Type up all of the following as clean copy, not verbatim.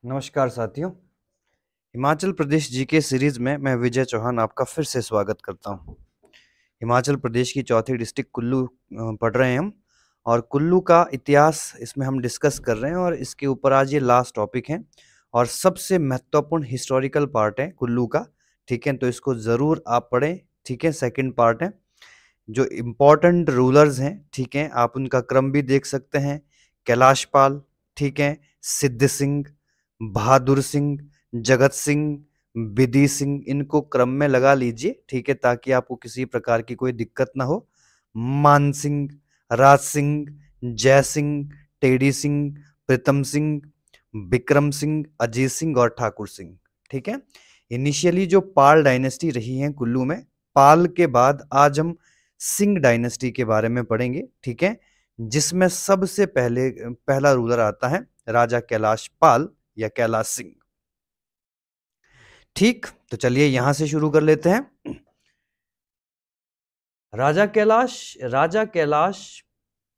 नमस्कार साथियों। Himachal Pradesh GK series में मैं विजय चौहान आपका फिर से स्वागत करता हूं। हिमाचल प्रदेश की चौथी डिस्ट्रिक्ट कुल्लू पढ़ रहे हैं हम, और कुल्लू का इतिहास इसमें हम डिस्कस कर रहे हैं। और इसके ऊपर आज ये लास्ट टॉपिक है और सबसे महत्वपूर्ण हिस्टोरिकल पार्ट है कुल्लू का। ठीक है, तो इसको ज़रूर आप पढ़ें। ठीक है, सेकंड पार्ट है। जो इम्पोर्टेंट रूलर्स हैं, ठीक है, आप उनका क्रम भी देख सकते हैं। कैलाश पाल, ठीक है, सिद्ध सिंह, बहादुर सिंह, जगत सिंह, विधि सिंह, इनको क्रम में लगा लीजिए। ठीक है, ताकि आपको किसी प्रकार की कोई दिक्कत ना हो। मान सिंह, राज सिंह, जय सिंह, टेडी सिंह, प्रीतम सिंह, विक्रम सिंह, अजीत सिंह और ठाकुर सिंह। ठीक है, इनिशियली जो पाल डायनेस्टी रही है कुल्लू में, पाल के बाद आज हम सिंह डायनेस्टी के बारे में पढ़ेंगे। ठीक है, जिसमें सबसे पहला रूलर आता है राजा कैलाश पाल या कैलाश सिंह। ठीक, तो चलिए यहां से शुरू कर लेते हैं। राजा कैलाश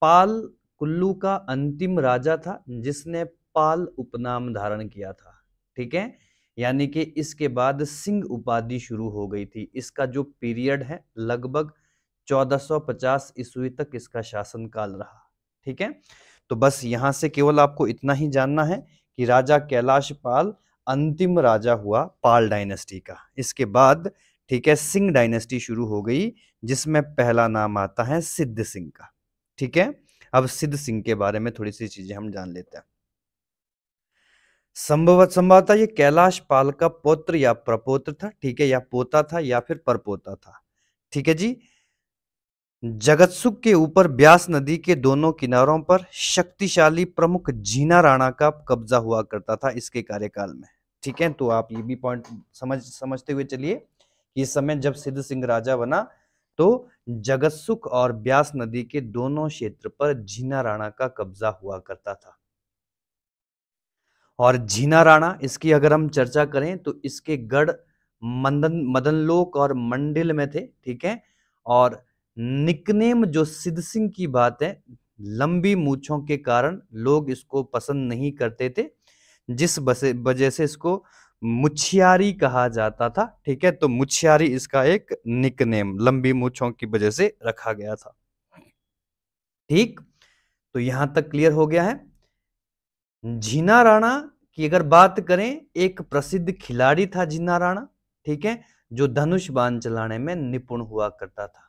पाल कुल्लू का अंतिम राजा था जिसने पाल उपनाम धारण किया था। ठीक है, यानी कि इसके बाद सिंह उपाधि शुरू हो गई थी। इसका जो पीरियड है लगभग 1450 ईस्वी तक इसका शासनकाल रहा। ठीक है, तो बस यहां से केवल आपको इतना ही जानना है कि राजा कैलाश पाल अंतिम राजा हुआ पाल डायनेस्टी का। इसके बाद ठीक है सिंह डायनेस्टी शुरू हो गई, जिसमें पहला नाम आता है सिद्ध सिंह का। ठीक है, अब सिद्ध सिंह के बारे में थोड़ी सी चीजें हम जान लेते हैं। संभवतः ये कैलाश पाल का पौत्र या प्रपौत्र था। ठीक है, या पोता था या फिर परपोता था। ठीक है जी। जगतसुख के ऊपर ब्यास नदी के दोनों किनारों पर शक्तिशाली प्रमुख जीना राणा का कब्जा हुआ करता था इसके कार्यकाल में। ठीक है, तो आप ये भी पॉइंट समझते हुए चलिए कि इस समय जब सिद्ध सिंह राजा बना तो जगतसुख और ब्यास नदी के दोनों क्षेत्र पर जीना राणा का कब्जा हुआ करता था। और जीना राणा, इसकी अगर हम चर्चा करें तो इसके गढ़ मदनलोक और मंडिल में थे। ठीक है, और निकनेम जो सिद्ध सिंह की बात है, लंबी मूछों के कारण लोग इसको पसंद नहीं करते थे, जिस वजह से इसको मुछियारी कहा जाता था। ठीक है, तो मुछियारी इसका एक निकनेम लंबी मूछों की वजह से रखा गया था। ठीक, तो यहां तक क्लियर हो गया है। जीना राणा की अगर बात करें, एक प्रसिद्ध खिलाड़ी था जीना राणा। ठीक है, जो धनुष बाण चलाने में निपुण हुआ करता था।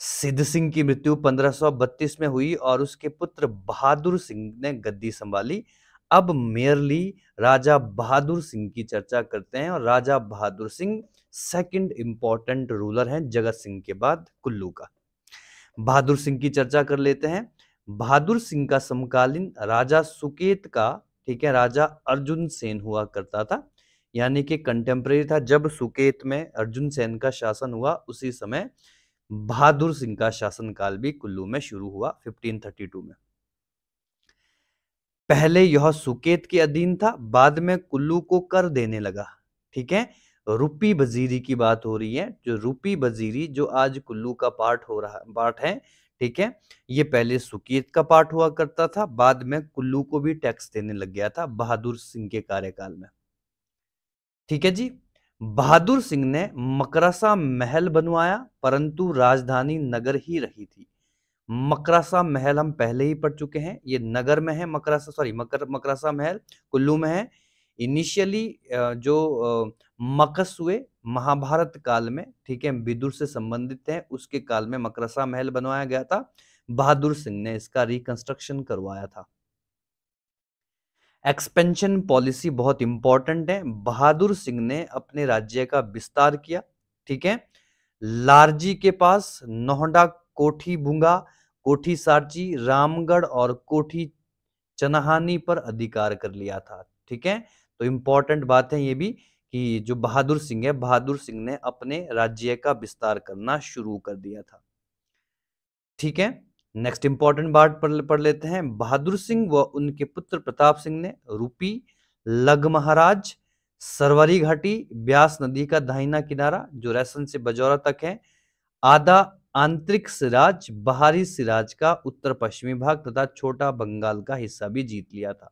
सिद्ध सिंह की मृत्यु 1532 में हुई और उसके पुत्र बहादुर सिंह ने गद्दी संभाली। अब मेयरली राजा बहादुर सिंह की चर्चा करते हैं, और राजा Bahadur Singh second important ruler हैं जगत सिंह के बाद कुल्लू का। बहादुर सिंह की चर्चा कर लेते हैं। बहादुर सिंह का समकालीन राजा सुकेत का, ठीक है, राजा अर्जुन सेन हुआ करता था, यानी कि कंटेम्प्रेरी था। जब सुकेत में अर्जुन सेन का शासन हुआ उसी समय बहादुर सिंह का शासनकाल भी कुल्लू में शुरू हुआ 1532 में। पहले यह सुकेत के अधीन था, बाद में कुल्लू को कर देने लगा। ठीक है, रूपी बजीरी की बात हो रही है। जो रूपी बजीरी जो आज कुल्लू का पार्ट है, ठीक है, ये पहले सुकेत का पार्ट हुआ करता था, बाद में कुल्लू को भी टैक्स देने लग गया था बहादुर सिंह के कार्यकाल में। ठीक है जी। बहादुर सिंह ने मकरासा महल बनवाया, परंतु राजधानी नगर ही रही थी। मकरासा महल हम पहले ही पढ़ चुके हैं, ये नगर में है। मकरासा महल कुल्लू में है। इनिशियली जो मकसुए महाभारत काल में, ठीक है, विदुर से संबंधित है, उसके काल में मकरासा महल बनवाया गया था। बहादुर सिंह ने इसका रिकंस्ट्रक्शन करवाया था। एक्सपेंशन पॉलिसी बहुत इंपॉर्टेंट है। बहादुर सिंह ने अपने राज्य का विस्तार किया। ठीक है, लारजी के पास नोहडा, कोठी बुंगा, कोठी सारची, रामगढ़ और कोठी चनहानी पर अधिकार कर लिया था। ठीक है, तो इंपॉर्टेंट बात है ये भी कि जो बहादुर सिंह है, बहादुर सिंह ने अपने राज्य का विस्तार करना शुरू कर दिया था। ठीक है, नेक्स्ट इंपॉर्टेंट बात पढ़ लेते हैं। बहादुर सिंह व उनके पुत्र प्रताप सिंह ने रूपी, लग महाराज, सरवरी घाटी, ब्यास नदी का दाहिना किनारा जो रैसन से बजौरा तक है, आधा आंतरिक सिराज, बाहरी सिराज का उत्तर पश्चिमी भाग तथा छोटा बंगाल का हिस्सा भी जीत लिया था।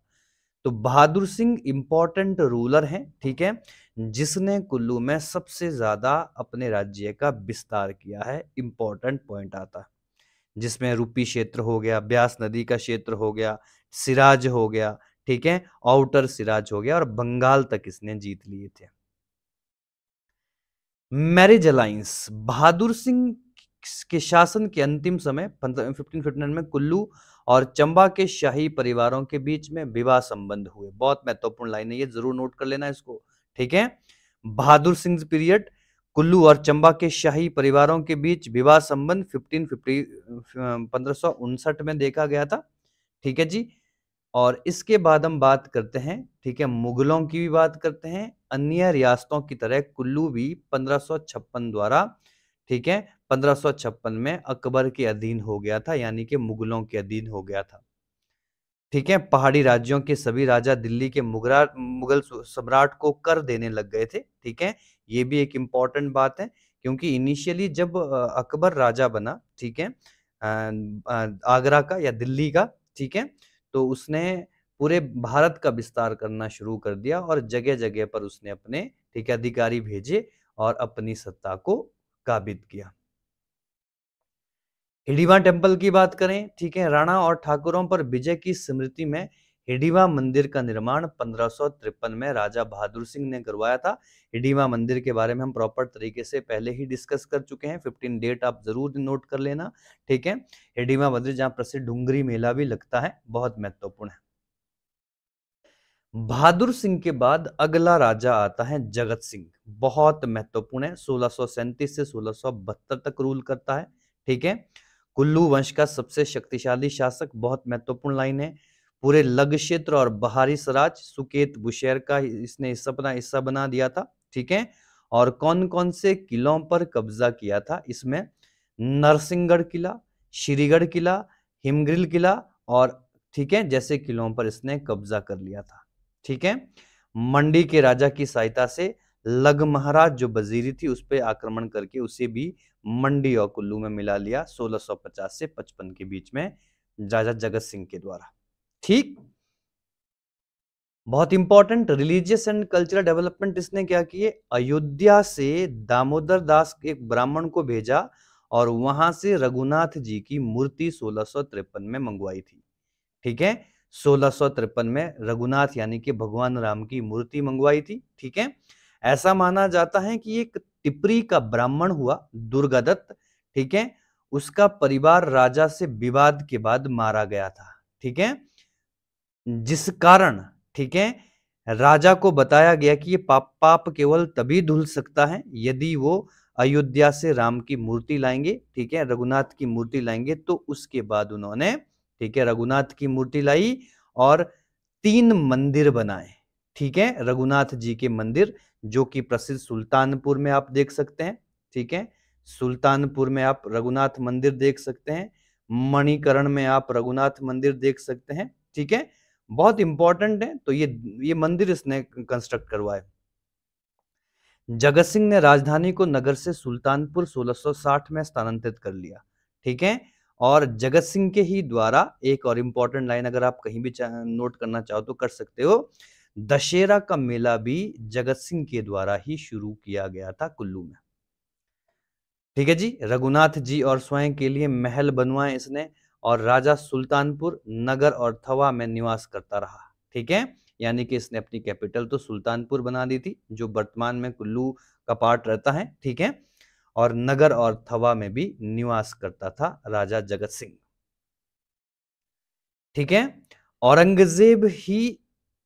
तो बहादुर सिंह इंपॉर्टेंट रूलर हैं, ठीक है, जिसने कुल्लू में सबसे ज्यादा अपने राज्य का विस्तार किया है। इंपॉर्टेंट पॉइंट आता है, जिसमें रूपी क्षेत्र हो गया, ब्यास नदी का क्षेत्र हो गया, सिराज हो गया, ठीक है, आउटर सिराज हो गया, और बंगाल तक इसने जीत लिए थे। मैरिज अलायंस, बहादुर सिंह के शासन के अंतिम समय 1559 में कुल्लू और चंबा के शाही परिवारों के बीच में विवाह संबंध हुए। बहुत महत्वपूर्ण लाइन है ये, जरूर नोट कर लेना इसको, ठीक है। बहादुर सिंह पीरियड, कुल्लू और चंबा के शाही परिवारों के बीच विवाह संबंध 1559 में देखा गया था, ठीक है जी। और इसके बाद हम बात करते हैं, ठीक है, मुगलों की भी बात करते हैं। अन्य रियासतों की तरह कुल्लू भी 1556 द्वारा, ठीक है, 1556 में अकबर के अधीन हो गया था, यानी कि मुगलों के अधीन हो गया था, ठीक है। पहाड़ी राज्यों के सभी राजा दिल्ली के मुगल सम्राट को कर देने लग गए थे, ठीक है। ये भी एक इम्पॉर्टेंट बात है, क्योंकि इनिशियली जब अकबर राजा बना, ठीक है, आगरा का या दिल्ली का, ठीक है, तो उसने पूरे भारत का विस्तार करना शुरू कर दिया और जगह जगह पर उसने अपने, ठीक है, अधिकारी भेजे और अपनी सत्ता को काबिज किया। हिडिंबा टेम्पल की बात करें, ठीक है, राणा और ठाकुरों पर विजय की स्मृति में हिडिंबा मंदिर का निर्माण 1553 में राजा बहादुर सिंह ने करवाया था। हिडिंबा मंदिर के बारे में हम प्रॉपर तरीके से पहले ही डिस्कस कर चुके हैं, 15 डेट आप जरूर नोट कर लेना, ठीक है। हिडिंबा मंदिर जहाँ प्रसिद्ध डुंगरी मेला भी लगता है, बहुत महत्वपूर्ण है। बहादुर सिंह के बाद अगला राजा आता है जगत सिंह, बहुत महत्वपूर्ण है, 1637 से 1672 तक रूल करता है, ठीक है। कुल्लू वंश का सबसे शक्तिशाली शासक, बहुत महत्वपूर्ण लाइन है। पूरे लग क्षेत्र और बाहरी सराज सुकेत बुशेर का इसने हिस्सा बना दिया था, ठीक है। और कौन कौन से किलों पर कब्जा किया था इसमें? नरसिंहगढ़ किला, श्रीगढ़ किला, हिमगिल किला, और ठीक है, जैसे किलों पर इसने कब्जा कर लिया था, ठीक है। मंडी के राजा की सहायता से लग महाराज जो वजीरी थी उस पर आक्रमण करके उसे भी मंडी और कुल्लू में मिला लिया 1650 से 55 के बीच में राजा जगत सिंह के द्वारा, ठीक। बहुत important religious and cultural development इसने क्या किए? अयोध्या से दामोदर दास एक ब्राह्मण को भेजा और वहां से रघुनाथ जी की मूर्ति 1653 में मंगवाई थी, ठीक है। 1653 में रघुनाथ यानी कि भगवान राम की मूर्ति मंगवाई थी, ठीक है। ऐसा माना जाता है कि एक टिपरी का ब्राह्मण हुआ दुर्गादत्त, ठीक है, उसका परिवार राजा से विवाद के बाद मारा गया था, ठीक है, जिस कारण, ठीक है, राजा को बताया गया कि ये पाप केवल तभी धुल सकता है यदि वो अयोध्या से राम की मूर्ति लाएंगे, ठीक है, रघुनाथ की मूर्ति लाएंगे। तो उसके बाद उन्होंने, ठीक है, रघुनाथ की मूर्ति लाई और 3 मंदिर बनाए, ठीक है, रघुनाथ जी के मंदिर, जो कि प्रसिद्ध सुल्तानपुर में आप देख सकते हैं, ठीक है, सुल्तानपुर में आप रघुनाथ मंदिर देख सकते हैं, मणिकरण में आप रघुनाथ मंदिर देख सकते हैं, ठीक है। बहुत इंपॉर्टेंट है, तो ये मंदिर इसने कंस्ट्रक्ट करवाए। जगत सिंह ने राजधानी को नगर से सुल्तानपुर 1660 में स्थानांतरित कर लिया, ठीक है। और जगत सिंह के ही द्वारा एक और इंपॉर्टेंट लाइन अगर आप कहीं भी नोट करना चाहो तो कर सकते हो, दशहरा का मेला भी जगत सिंह के द्वारा ही शुरू किया गया था कुल्लू में, ठीक है जी। रघुनाथ जी और स्वयं के लिए महल बनवाए इसने, और राजा सुल्तानपुर नगर और थवा में निवास करता रहा, ठीक है। यानी कि इसने अपनी कैपिटल तो सुल्तानपुर बना दी थी, जो वर्तमान में कुल्लू का पार्ट रहता है, ठीक है, और नगर और थवा में भी निवास करता था राजा जगत सिंह, ठीक है। औरंगजेब ही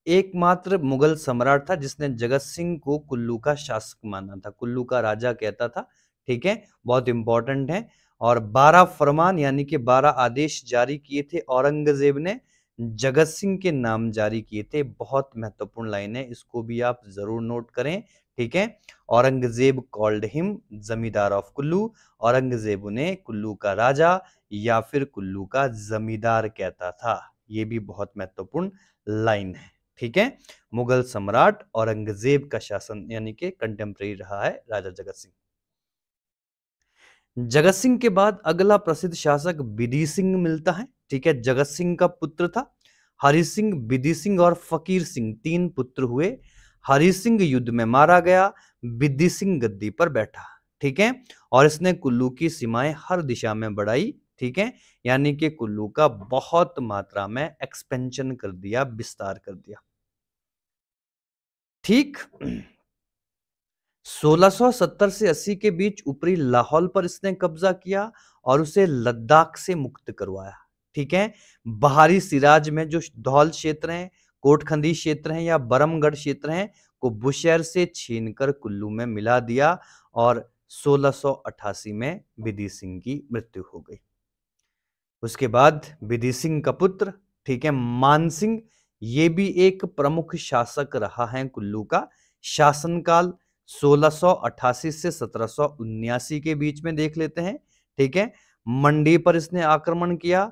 एकमात्र मुगल सम्राट था जिसने जगत सिंह को कुल्लू का शासक माना था, कुल्लू का राजा कहता था, ठीक है, बहुत इंपॉर्टेंट है। और 12 फरमान यानी कि 12 आदेश जारी किए थे औरंगजेब ने, जगत सिंह के नाम जारी किए थे। बहुत महत्वपूर्ण लाइन है, इसको भी आप जरूर नोट करें, ठीक है। औरंगजेब कॉल्ड हिम जमींदार ऑफ कुल्लू, औरंगजेब उन्हें कुल्लू का राजा या फिर कुल्लू का जमींदार कहता था। ये भी बहुत महत्वपूर्ण लाइन है, ठीक है। मुगल सम्राट औरंगजेब का शासन यानी कि कंटेम्प्रेरी रहा है राजा जगत सिंह। जगत सिंह के बाद अगला प्रसिद्ध शासक विधि सिंह मिलता है, ठीक है, जगत सिंह का पुत्र था। हरि सिंह, बिधि सिंह और फकीर सिंह 3 पुत्र हुए। हरि सिंह युद्ध में मारा गया, बिधि सिंह गद्दी पर बैठा, ठीक है। और इसने कुल्लू की सीमाएं हर दिशा में बढ़ाई, ठीक है, यानी कि कुल्लू का बहुत मात्रा में एक्सपेंशन कर दिया, विस्तार कर दिया, ठीक। 1670 से 80 के बीच ऊपरी लाहौल पर इसने कब्जा किया और उसे लद्दाख से मुक्त करवाया, ठीक है। बाहरी सिराज में जो धौल क्षेत्र हैं, कोटखंडी क्षेत्र हैं या बरमगढ़ क्षेत्र हैं, को बुशहर से छीनकर कुल्लू में मिला दिया और 1688 में बिधि सिंह की मृत्यु हो गई। उसके बाद बिधि सिंह का पुत्र, ठीक है, मान सिंह, ये भी एक प्रमुख शासक रहा है कुल्लू का। शासनकाल 1688 से 1779 के बीच में देख लेते हैं, ठीक है। मंडी पर इसने आक्रमण किया।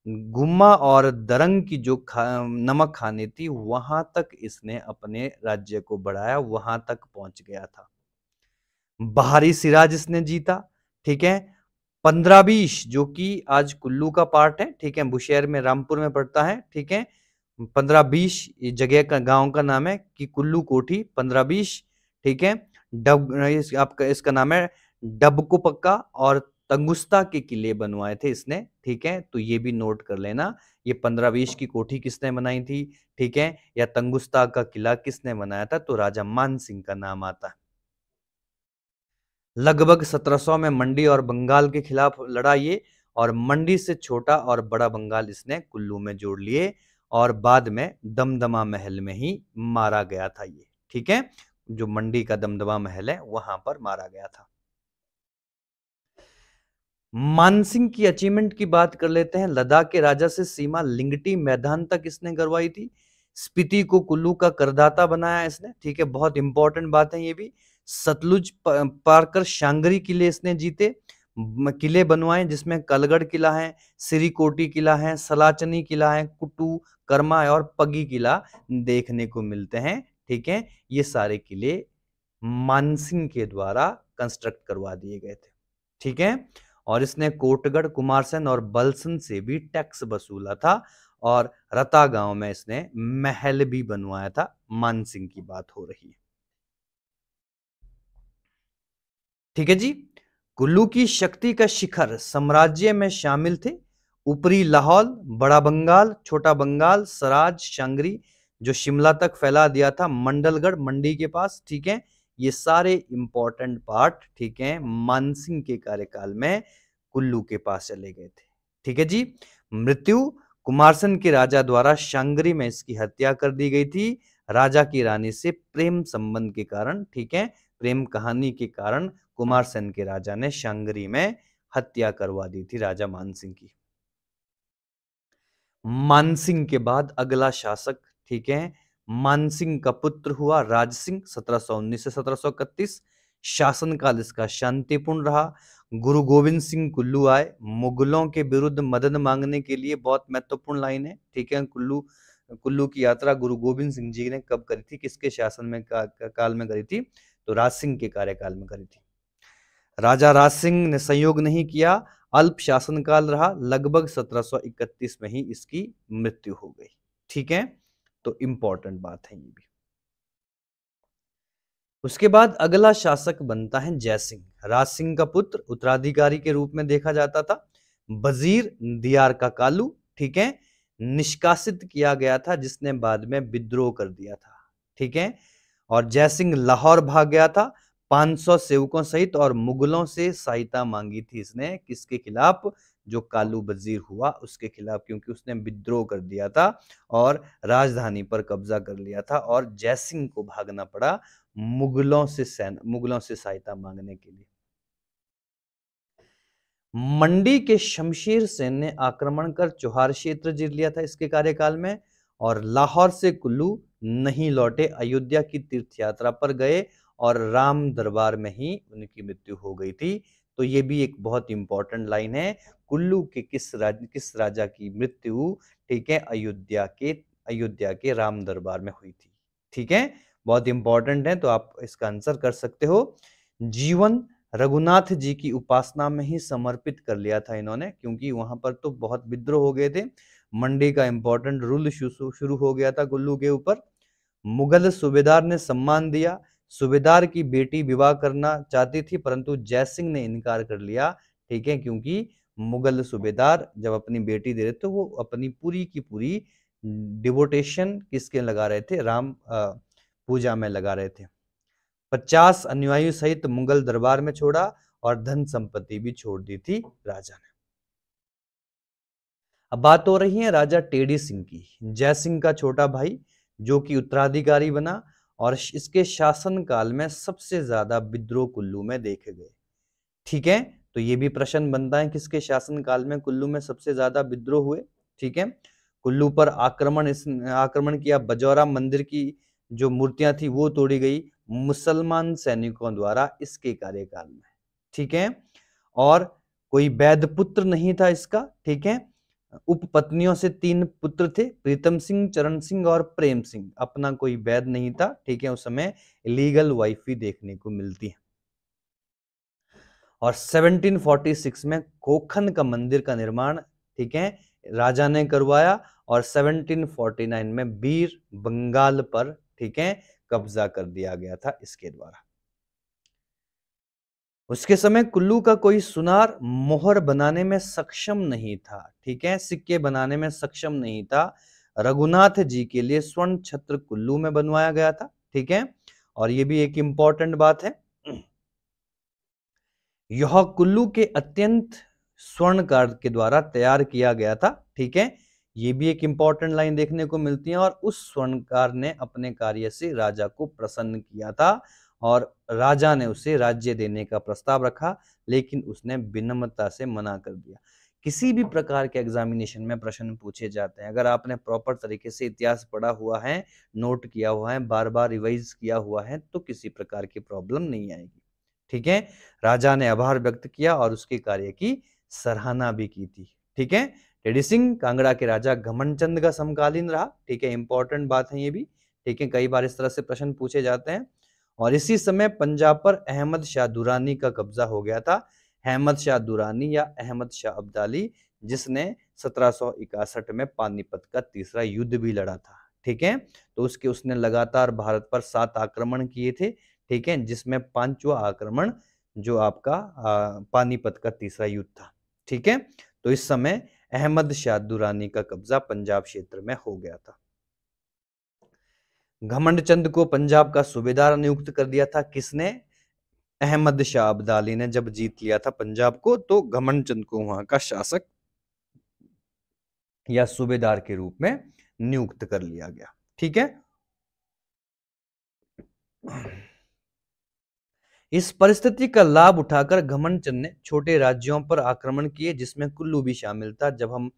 गुम्मा और दरंग की जो नमक खानी थी, वहां तक इसने अपने राज्य को बढ़ाया, वहां तक पहुंच गया था। बाहरी सिराज इसने जीता, ठीक है। 1520 जो कि आज कुल्लू का पार्ट है, ठीक है, बुशहर में रामपुर में पड़ता है, ठीक है। 1520 जगह का गांव का नाम है कि कुल्लू कोठी 1520, ठीक है। आपका इसका नाम है डबको पक्का और तंगुस्ता के किले बनवाए थे इसने, ठीक है। तो ये भी नोट कर लेना, ये 1520 की कोठी किसने बनाई थी, ठीक है, या तंगुस्ता का किला किसने बनाया था, तो राजा मान सिंह का नाम आता है। लगभग 1700 में मंडी और बंगाल के खिलाफ लड़ा ये, और मंडी से छोटा और बड़ा बंगाल इसने कुल्लू में जोड़ लिए और बाद में दमदमा महल में ही मारा गया था ये, ठीक है। जो मंडी का दमदमा महल है वहां पर मारा गया था। मानसिंह की अचीवमेंट की बात कर लेते हैं। लद्दाख के राजा से सीमा लिंगटी मैदान तक इसने करवाई थी। स्पीति को कुल्लू का करदाता बनाया इसने, ठीक है, बहुत इंपॉर्टेंट बात है ये भी। सतलुज पार कर शांगरी किले इसने जीते, किले बनवाए जिसमें कलगढ़ किला है, सिरीकोटी किला है, सलाचनी किला है, कुटू, कर्मा और पगी किला देखने को मिलते हैं, ठीक है। ये सारे किले मानसिंह के द्वारा कंस्ट्रक्ट करवा दिए गए थे, ठीक है। और इसने कोटगढ़, कुमारसैन और बलसन से भी टैक्स वसूला था और रता गांव में इसने महल भी बनवाया था। मानसिंह की बात हो रही है, ठीक है जी। कुल्लू की शक्ति का शिखर साम्राज्य में शामिल थे ऊपरी लाहौल, बड़ा बंगाल, छोटा बंगाल, सराज, शांगरी जो शिमला तक फैला दिया था, मंडलगढ़ मंडी के पास, ठीक है। ये सारे इंपॉर्टेंट पार्ट, ठीक है, मानसिंह के कार्यकाल में कुल्लू के पास चले गए थे, ठीक है जी। मृत्यु कुमारसैन के राजा द्वारा शांगरी में इसकी हत्या कर दी गई थी, राजा की रानी से प्रेम संबंध के कारण, ठीक है, प्रेम कहानी के कारण कुमारसैन के राजा ने शांगरी में हत्या करवा दी थी राजा मानसिंह की। मानसिंह के बाद अगला शासक, ठीक है, मानसिंह का पुत्र हुआ राजसिंह 1719 से 1731। शासनकाल इसका शांतिपूर्ण रहा। गुरु गोविंद सिंह कुल्लू आए, मुगलों के विरुद्ध मदद मांगने के लिए, बहुत महत्वपूर्ण लाइन है, ठीक है। कुल्लू की यात्रा गुरु गोविंद सिंह जी ने कब करी थी, किसके शासन में काल में करी थी, तो राज सिंह के कार्यकाल में करी थी। राजा राज सिंह ने संयोग नहीं किया, अल्प शासनकाल रहा, लगभग 1731 में ही इसकी मृत्यु हो गई, ठीक है। तो इंपॉर्टेंट बात है ये भी। उसके बाद अगला शासक बनता है जयसिंह, राज सिंह का पुत्र, उत्तराधिकारी के रूप में देखा जाता था। वजीर दियार का कालू, ठीक है, निष्कासित किया गया था जिसने बाद में विद्रोह कर दिया था, ठीक है। और जयसिंह लाहौर भाग गया था 500 सेवकों सहित और मुगलों से सहायता मांगी थी इसने, किसके खिलाफ, जो कालू वजीर हुआ उसके खिलाफ, क्योंकि उसने विद्रोह कर दिया था और राजधानी पर कब्जा कर लिया था और जयसिंह को भागना पड़ा मुगलों से सहायता मांगने के लिए। मंडी के शमशेर सेन ने आक्रमण कर चौहार क्षेत्र जीत लिया था इसके कार्यकाल में, और लाहौर से कुल्लू नहीं लौटे, अयोध्या की तीर्थ यात्रा पर गए और राम दरबार में ही उनकी मृत्यु हो गई थी। तो ये भी एक बहुत इंपॉर्टेंट लाइन है, कुल्लू के किस राजा की मृत्यु, ठीक है, अयोध्या के राम दरबार में हुई थी, ठीक है। बहुत इंपॉर्टेंट है, तो आप इसका आंसर कर सकते हो। जीवन रघुनाथ जी की उपासना में ही समर्पित कर लिया था इन्होंने, क्योंकि वहां पर तो बहुत विद्रोह हो गए थे। मंडी का इंपॉर्टेंट रूल शुरू हो गया था कुल्लू के ऊपर। मुगल सूबेदार ने सम्मान दिया। सूबेदार की बेटी विवाह करना चाहती थी परंतु जयसिंह ने इनकार कर लिया, ठीक है, क्योंकि मुगल सूबेदार जब अपनी बेटी दे रहे थे वो अपनी पूरी की पूरी डिवोटेशन किसके लगा रहे थे, राम पूजा में लगा रहे थे। 50 अनुयायियों सहित मुगल दरबार में छोड़ा और धन संपत्ति भी छोड़ दी थी राजा ने। अब बात हो रही है राजा टेडी सिंह की, जयसिंह का छोटा भाई जो कि उत्तराधिकारी बना और इसके शासन काल में सबसे ज्यादा विद्रोह कुल्लू में देखे गए, ठीक है। तो ये भी प्रश्न बनता है किसके शासन काल में कुल्लू में सबसे ज्यादा विद्रोह हुए, ठीक है। कुल्लू पर आक्रमण किया, बजौरा मंदिर की जो मूर्तियां थी वो तोड़ी गई मुसलमान सैनिकों द्वारा इसके कार्यकाल में, ठीक है। और कोई वैध पुत्र नहीं था इसका, ठीक है। उपपत्नियों से 3 पुत्र थे, प्रीतम सिंह, चरण सिंह और प्रेम सिंह। अपना कोई वैध नहीं था, ठीक है। उस समय लीगल वाइफ भी देखने को मिलती है। और 1746 में कोखन का मंदिर का निर्माण, ठीक है, राजा ने करवाया और 1749 में वीर बंगाल पर, ठीक है, कब्जा कर दिया गया था इसके द्वारा। उसके समय कुल्लू का कोई सुनार मोहर बनाने में सक्षम नहीं था, ठीक है, सिक्के बनाने में सक्षम नहीं था। रघुनाथ जी के लिए स्वर्ण छत्र कुल्लू में बनवाया गया था, ठीक है। और ये भी एक इंपॉर्टेंट बात है, यह कुल्लू के अत्यंत स्वर्णकार के द्वारा तैयार किया गया था, ठीक है। ये भी एक इंपॉर्टेंट लाइन देखने को मिलती है। और उस स्वर्णकार ने अपने कार्य से राजा को प्रसन्न किया था और राजा ने उसे राज्य देने का प्रस्ताव रखा, लेकिन उसने विनम्रता से मना कर दिया। किसी भी प्रकार के एग्जामिनेशन में प्रश्न पूछे जाते हैं, अगर आपने प्रॉपर तरीके से इतिहास पढ़ा हुआ है, नोट किया हुआ है, बार बार रिवाइज किया हुआ है, तो किसी प्रकार की प्रॉब्लम नहीं आएगी, ठीक है। राजा ने आभार व्यक्त किया और उसके कार्य की सराहना भी की थी, ठीक है। टेडी सिंह कांगड़ा के राजा घमंडचंद का समकालीन रहा, ठीक है, इंपॉर्टेंट बात है ये भी, ठीक है। कई बार इस तरह से प्रश्न पूछे जाते हैं। और इसी समय पंजाब पर अहमद शाह दुरानी का कब्जा हो गया था। अहमद शाह दुरानी या अहमद शाह अब्दाली, जिसने 1761 में पानीपत का तीसरा युद्ध भी लड़ा था, ठीक है। तो उसने लगातार भारत पर 7 आक्रमण किए थे, ठीक है, जिसमें 5वां आक्रमण जो आपका पानीपत का तीसरा युद्ध था, ठीक है। तो इस समय अहमद शाह दुरानी का कब्जा पंजाब क्षेत्र में हो गया था। घमंडचंद को पंजाब का सूबेदार नियुक्त कर दिया था, किसने? अहमद शाह अब्दाली ने जब जीत लिया था पंजाब को, तो घमंडचंद को वहां का शासक या सूबेदार के रूप में नियुक्त कर लिया गया, ठीक है। इस परिस्थिति का लाभ उठाकर घमंडचंद ने छोटे राज्यों पर आक्रमण किए, जिसमें कुल्लू भी शामिल था। जब हम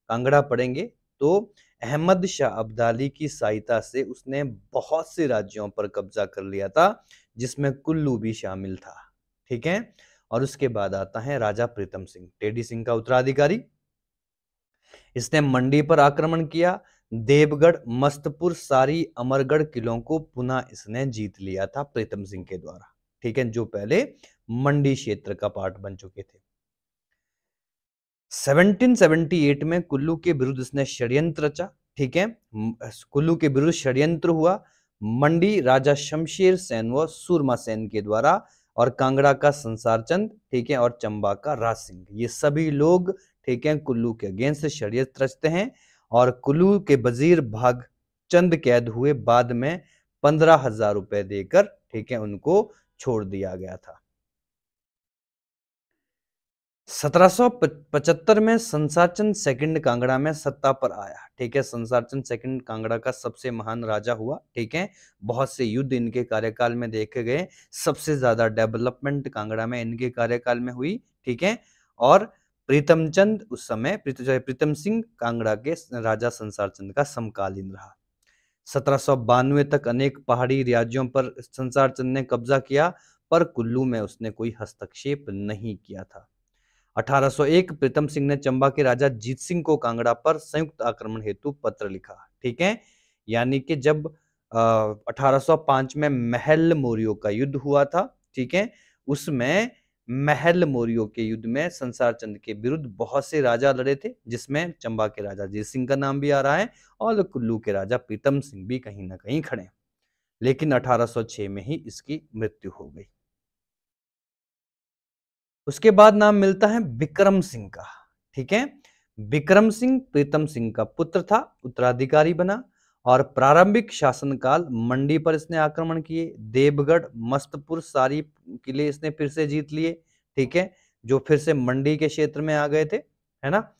कांगड़ा पढ़ेंगे तो अहमद शाह अब्दाली की सहायता से उसने बहुत से राज्यों पर कब्जा कर लिया था, जिसमें कुल्लू भी शामिल था, ठीक है। और उसके बाद आता है राजा प्रीतम सिंह, टेडी सिंह का उत्तराधिकारी। इसने मंडी पर आक्रमण किया। देवगढ़, मस्तपुर, सारी, अमरगढ़ किलों को पुनः इसने जीत लिया था प्रीतम सिंह के द्वारा, ठीक है, जो पहले मंडी क्षेत्र का पार्ट बन चुके थे। 1778 में कुल्लू के विरुद्ध इसने षड्यंत्र रचा, ठीक है। कुल्लू के विरुद्ध षड्यंत्र हुआ मंडी राजा शमशेर सेन व सूरमा सेन के द्वारा, और कांगड़ा का संसार चंद, ठीक है, और चंबा का राज सिंह, ये सभी लोग, ठीक है, कुल्लू के अगेंस्ट षड्यंत्र रचते हैं। और कुल्लू के वजीर भागचंद कैद हुए, बाद में 15,000 रुपए देकर, ठीक है, उनको छोड़ दिया गया था। 1775 में संसारचंद सेकंड कांगड़ा में सत्ता पर आया, ठीक है। संसारचंद सेकंड कांगड़ा का सबसे महान राजा हुआ, ठीक है। बहुत से युद्ध इनके कार्यकाल में देखे गए, सबसे ज्यादा डेवलपमेंट कांगड़ा में इनके कार्यकाल में हुई, ठीक है। और प्रीतमचंद उस समय प्रीतम सिंह कांगड़ा के राजा संसारचंद का समकालीन रहा। 1792 तक अनेक पहाड़ी राज्यों पर संसारचंद ने कब्जा किया, पर कुल्लू में उसने कोई हस्तक्षेप नहीं किया था। 1801 प्रीतम सिंह ने चंबा के राजा जीत सिंह को कांगड़ा पर संयुक्त आक्रमण हेतु पत्र लिखा, ठीक है। यानी कि जब 1805 में महल मोरियो का युद्ध हुआ था, ठीक है, उसमें महल मौर्यों के युद्ध में संसार चंद के विरुद्ध बहुत से राजा लड़े थे, जिसमें चंबा के राजा अजीत सिंह का नाम भी आ रहा है और कुल्लू के राजा प्रीतम सिंह भी कहीं ना कहीं खड़े हैं। लेकिन 1806 में ही इसकी मृत्यु हो गई। उसके बाद नाम मिलता है विक्रम सिंह का। ठीक है, विक्रम सिंह प्रीतम सिंह का पुत्र था, उत्तराधिकारी बना और प्रारंभिक शासनकाल मंडी पर इसने आक्रमण किए, देवगढ़, मस्तपुर सारी किले इसने फिर से जीत लिए। ठीक है, जो फिर से मंडी के क्षेत्र में आ गए थे, है ना।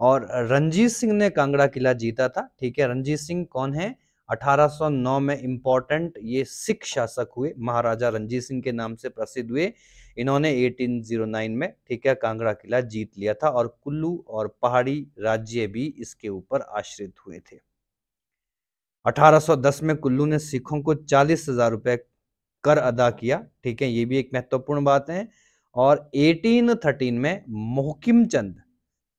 और रणजीत सिंह ने कांगड़ा किला जीता था। ठीक है, रणजीत सिंह कौन है? 1809 में इंपॉर्टेंट ये सिख शासक हुए, महाराजा रणजीत सिंह के नाम से प्रसिद्ध हुए। इन्होंने 1809 में, ठीक है, कांगड़ा किला जीत लिया था और कुल्लू और पहाड़ी राज्य भी इसके ऊपर आश्रित हुए थे। 1810 में कुल्लू ने सिखों को 40,000 रुपए कर अदा किया। ठीक है, ये भी एक महत्वपूर्ण बात है। और 1813 में मोहकिम चंद,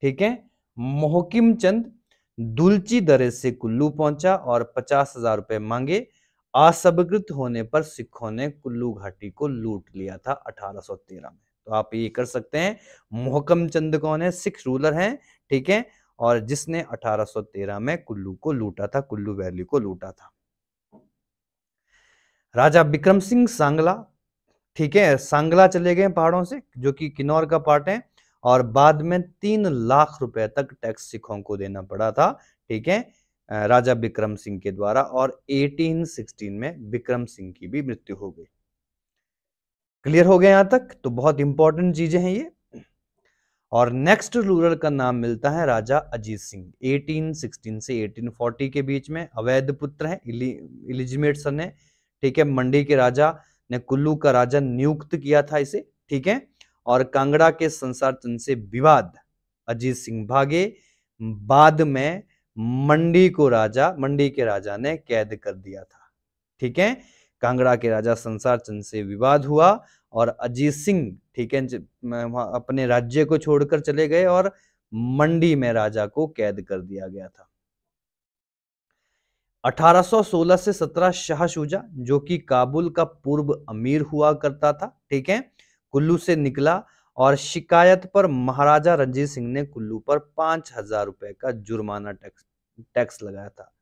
ठीक है, मोहकिम चंद दुलची दरे से कुल्लू पहुंचा और 50,000 रुपए मांगे। असबकृत होने पर सिखों ने कुल्लू घाटी को लूट लिया था 1813 में। तो आप ये कर सकते हैं, मोहकम चंद कौन है? सिख रूलर हैं, ठीक है, और जिसने 1813 में कुल्लू को लूटा था, कुल्लू वैली को लूटा था। राजा विक्रम सिंह सांगला, ठीक है, सांगला चले गए पहाड़ों से, जो कि किन्नौर का पार्ट है, और बाद में 3 लाख रुपए तक टैक्स सिखों को देना पड़ा था। ठीक है, राजा विक्रम सिंह के द्वारा। और 1816 में विक्रम सिंह की भी मृत्यु हो गई। क्लियर हो गया यहां तक? तो बहुत इंपॉर्टेंट चीजें हैं ये। और नेक्स्ट रूलर का नाम मिलता है राजा अजीत सिंह। 1816 से 1840 के बीच में अवैध पुत्र है, इलिजिमेट सन है। ठीक है, मंडी के राजा ने कुल्लू का राजा नियुक्त किया था इसे। ठीक है, और कांगड़ा के संसार चंद से विवाद, अजीत सिंह भागे। बाद में मंडी के राजा ने कैद कर दिया था। ठीक है, कांगड़ा के राजा संसार चंद से विवाद हुआ और अजीत सिंह, ठीक है, अपने राज्य को छोड़कर चले गए और मंडी में राजा को कैद कर दिया गया था। 1816 से 17 शाह शुजा, जो कि काबुल का पूर्व अमीर हुआ करता था, ठीक है, कुल्लू से निकला और शिकायत पर महाराजा रणजीत सिंह ने कुल्लू पर 5,000 रुपए का जुर्माना टैक्स लगाया था।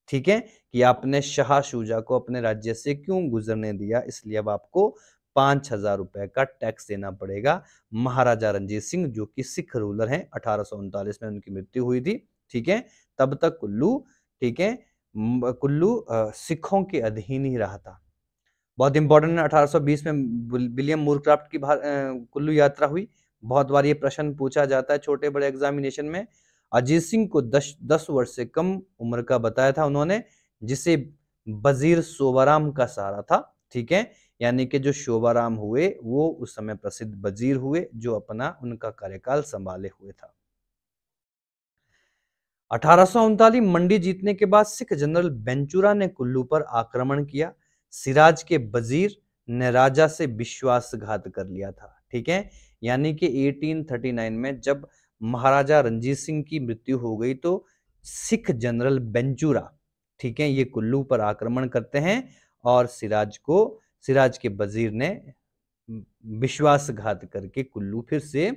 ठीक है, कि आपने शाह शुजा को अपने राज्य से क्यों गुजरने दिया, इसलिए अब आपको 5,000 रुपए का टैक्स देना पड़ेगा। महाराजा रणजीत सिंह, जो कि सिख रूलर हैं, 1839 में उनकी मृत्यु हुई थी। ठीक है, तब तक कुल्लू, ठीक है, कुल्लू सिखों के अधीन ही रहा था। बहुत इंपॉर्टेंट है, 1820 में विलियम मूरक्राफ्ट की कुल्लू यात्रा हुई। बहुत बार ये प्रश्न पूछा जाता है छोटे बड़े एग्जामिनेशन में। अजीत सिंह को 10 वर्ष से कम उम्र का बताया था उन्होंने, जिसे वजीर शोभाराम का सहारा था। ठीक है, यानी कि जो शोभाराम हुए वो उस समय प्रसिद्ध वजीर हुए, जो अपना उनका कार्यकाल संभाले हुए था। 1839 मंडी जीतने के बाद सिख जनरल बेंचुरा ने कुल्लू पर आक्रमण किया। सिराज के वजीर ने राजा से विश्वासघात कर लिया था। ठीक है, यानी कि 1839 में जब महाराजा रणजीत सिंह की मृत्यु हो गई तो सिख जनरल बेंचुरा, ठीक है, ये कुल्लू पर आक्रमण करते हैं और सिराज के वजीर ने विश्वासघात करके कुल्लू फिर से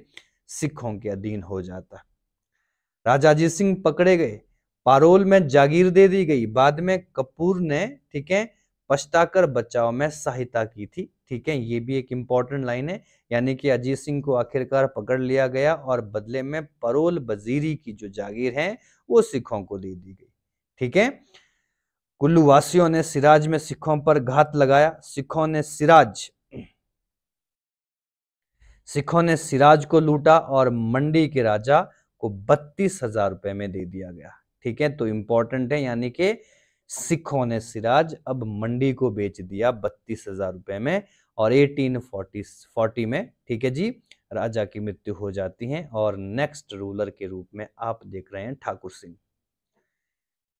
सिखों के अधीन हो जाता है। राजा अजीत सिंह पकड़े गए, पारोल में जागीर दे दी गई। बाद में कपूर ने, ठीक है, पछताकर बचाव में सहायता की थी। ठीक है, ये भी एक इंपॉर्टेंट लाइन है, यानी कि अजीत सिंह को आखिरकार पकड़ लिया गया और बदले में परोल वजीरी की जो जागीर है वो सिखों को दे दी गई। ठीक है, कुल्लू वासियों ने सिराज में सिखों पर घात लगाया। सिखों ने सिराज को लूटा और मंडी के राजा को 32,000 रुपए में दे दिया गया। ठीक है, तो इंपॉर्टेंट है, यानी कि सिखों ने सिराज अब मंडी को बेच दिया 32,000 रुपए में। और 1840 में, ठीक है जी, राजा की मृत्यु हो जाती है और नेक्स्ट रूलर के रूप में आप देख रहे हैं ठाकुर सिंह।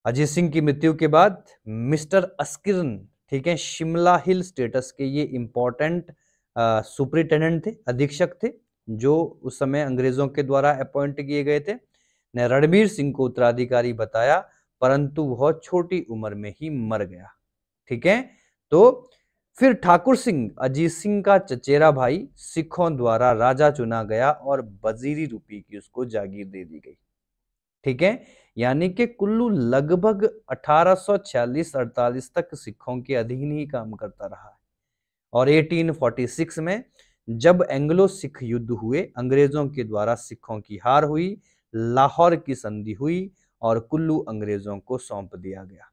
अजीत सिंह की मृत्यु के बाद मिस्टर अस्किरन, ठीक है, शिमला हिल स्टेटस के ये इंपॉर्टेंट सुपरिटेंडेंट थे, अधीक्षक थे, जो उस समय अंग्रेजों के द्वारा अपॉइंट किए गए थे, ने रणबीर सिंह को उत्तराधिकारी बताया, परंतु वह छोटी उम्र में ही मर गया। ठीक है, तो फिर ठाकुर सिंह अजीत सिंह का चचेरा भाई सिखों द्वारा राजा चुना गया और वजीरी रुपये की उसको जागीर दे दी गई। ठीक है, यानी कि कुल्लू लगभग 1846-48 तक सिखों के अधीन ही काम करता रहा है। और 1846 में जब एंग्लो सिख युद्ध हुए, अंग्रेजों के द्वारा सिखों की हार हुई, लाहौर की संधि हुई और कुल्लू अंग्रेजों को सौंप दिया गया।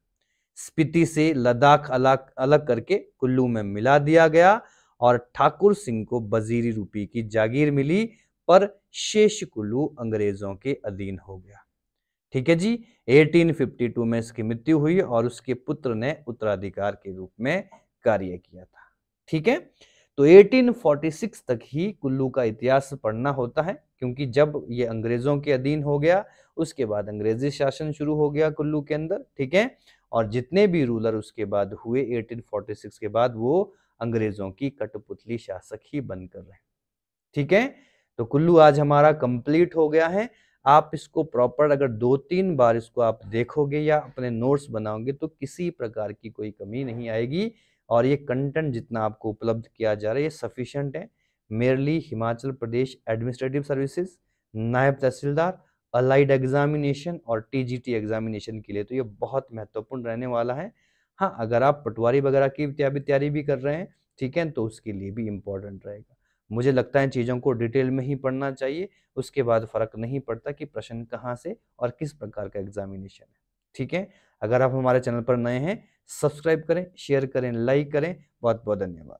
स्पीति से लद्दाख अलग अलग करके कुल्लू में मिला दिया गया और ठाकुर सिंह को वजीरी रुपये की जागीर मिली, पर शेष कुल्लू अंग्रेजों के अधीन हो गया। ठीक है जी, 1852 में इसकी मृत्यु हुई और उसके पुत्र ने उत्तराधिकार के रूप में कार्य किया था। ठीक है, तो 1846 तक ही कुल्लू का इतिहास पढ़ना होता है, क्योंकि जब ये अंग्रेजों के अधीन हो गया उसके बाद अंग्रेजी शासन शुरू हो गया कुल्लू के अंदर। ठीक है, और जितने भी रूलर उसके बाद हुए 1846 के बाद, वो अंग्रेजों की कठपुतली शासक ही बनकर रहे। ठीक है, तो कुल्लू आज हमारा कंप्लीट हो गया है। आप इसको प्रॉपर अगर 2-3 बार इसको आप देखोगे या अपने नोट्स बनाओगे तो किसी प्रकार की कोई कमी नहीं आएगी और ये कंटेंट जितना आपको उपलब्ध किया जा रहा है ये सफिशिएंट है। Merely Himachal Pradesh administrative services, नायब तहसीलदार, अलाइड एग्जामिनेशन और टीजीटी एग्जामिनेशन के लिए तो ये बहुत महत्वपूर्ण रहने वाला है। हाँ, अगर आप पटवारी वगैरह की तैयारी भी कर रहे हैं, ठीक है, तो उसके लिए भी इम्पोर्टेंट रहेगा। मुझे लगता है चीज़ों को डिटेल में ही पढ़ना चाहिए, उसके बाद फ़र्क नहीं पड़ता कि प्रश्न कहाँ से और किस प्रकार का एग्जामिनेशन है। ठीक है, अगर आप हमारे चैनल पर नए हैं, सब्सक्राइब करें, शेयर करें, लाइक करें। बहुत बहुत धन्यवाद।